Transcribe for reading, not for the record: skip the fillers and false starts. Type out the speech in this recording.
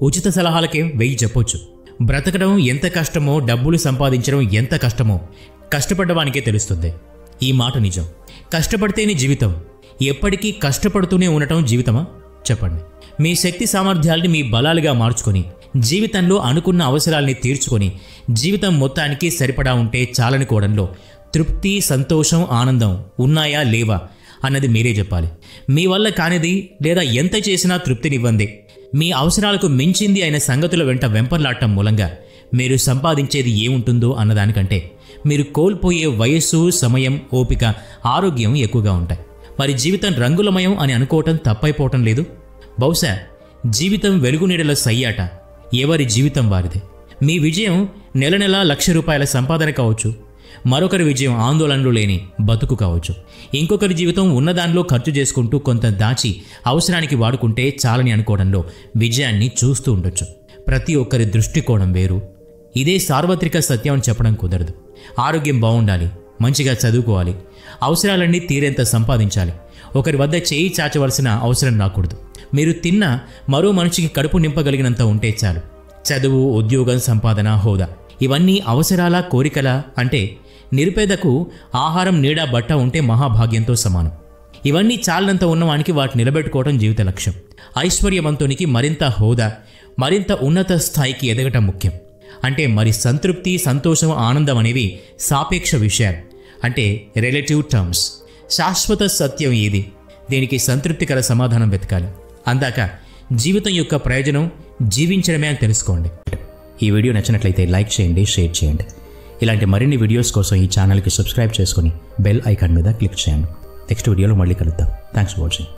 ఉచిత సలహాలకే 1000 చెప్పొచ్చు. బ్రతకడం ఎంత కష్టమో, డబ్బులు సంపాదించడం ఎంత కష్టమో కష్టపడ్డవానికే తెలుస్తుంది. ఈ మాట నిజం. కష్టపడితేనే జీవితం. ఎప్పటికీ కష్టపడుతూనే ఉండటం జీవితమా? చెప్పండి. మీ శక్తి సామర్థ్యాల్ని మీ బలాలుగా మార్చుకొని, జీవితంలో అనుకున్న అవసరాల్ని తీర్చుకొని, జీవితం మొత్తానికి సరిపడా ఉంటే చాలనుకోవడంలో తృప్తి, సంతోషం, ఆనందం ఉన్నాయా లేవా అన్నది మీరే చెప్పాలి. మీ వల్ల కానిది లేదా ఎంత చేసినా తృప్తినివ్వంది, మీ అవసరాలకు మించింది అయిన సంగతుల వెంట వెంపర్లాడటం మూలంగా మీరు సంపాదించేది ఏముంటుందో అన్నదానికంటే మీరు కోల్పోయే వయస్సు, సమయం, ఓపిక, ఆరోగ్యం ఎక్కువగా ఉంటాయి. మరి జీవితం రంగులమయం అని అనుకోవటం తప్పైపోవటం లేదు? బహుశా జీవితం వెలుగునీడల సయ్యాట. ఎవరి జీవితం వారిదే. మీ విజయం నెల నెలా ₹1,00,000 సంపాదన కావచ్చు. మరొకరి విజయం ఆందోళనలు లేని బతుకు కావచ్చు. ఇంకొకరి జీవితం ఉన్నదానిలో ఖర్చు చేసుకుంటూ కొంత దాచి అవసరానికి వాడుకుంటే చాలని అనుకోవడంలో విజయాన్ని చూస్తూ ఉండొచ్చు. ప్రతి ఒక్కరి దృష్టికోణం వేరు. ఇదే సార్వత్రిక సత్యం అని చెప్పడం కుదరదు. ఆరోగ్యం బాగుండాలి, మంచిగా చదువుకోవాలి, అవసరాలన్నీ తీరేంత సంపాదించాలి. ఒకరి వద్ద చేయి చాచవలసిన అవసరం రాకూడదు. మీరు తిన్న మరో మనిషికి కడుపు నింపగలిగినంత ఉంటే చాలు. చదువు, ఉద్యోగం, సంపాదన, హోదా ఇవన్నీ అవసరాలా, కోరికలా అంటే నిరుపేదకు ఆహారం, నీడ, బట్ట ఉంటే మహాభాగ్యంతో సమానం. ఇవన్నీ చాలనంత ఉన్నవానికి వాటిని నిలబెట్టుకోవడం జీవిత లక్ష్యం. ఐశ్వర్యవంతునికి మరింత హోదా, మరింత ఉన్నత స్థాయికి ఎదగటం ముఖ్యం. అంటే మరి సంతృప్తి, సంతోషం, ఆనందం అనేవి సాపేక్ష విషయాలు. అంటే రిలేటివ్ టర్మ్స్. శాశ్వత సత్యం ఏది? దీనికి సంతృప్తికర సమాధానం వెతకాలి. అందాక జీవితం యొక్క ప్రయోజనం జీవించడమే అని తెలుసుకోండి. ఈ వీడియో నచ్చినట్లయితే లైక్ చేయండి, షేర్ చేయండి. ఇలాంటి మరిన్ని వీడియోస్ కోసం ఈ ఛానల్కి సబ్స్క్రైబ్ చేసుకుని బెల్ ఐకాన్ మీద క్లిక్ చేయండి. నెక్స్ట్ వీడియోలో మళ్ళీ కలుద్దాం. Thanks for watching.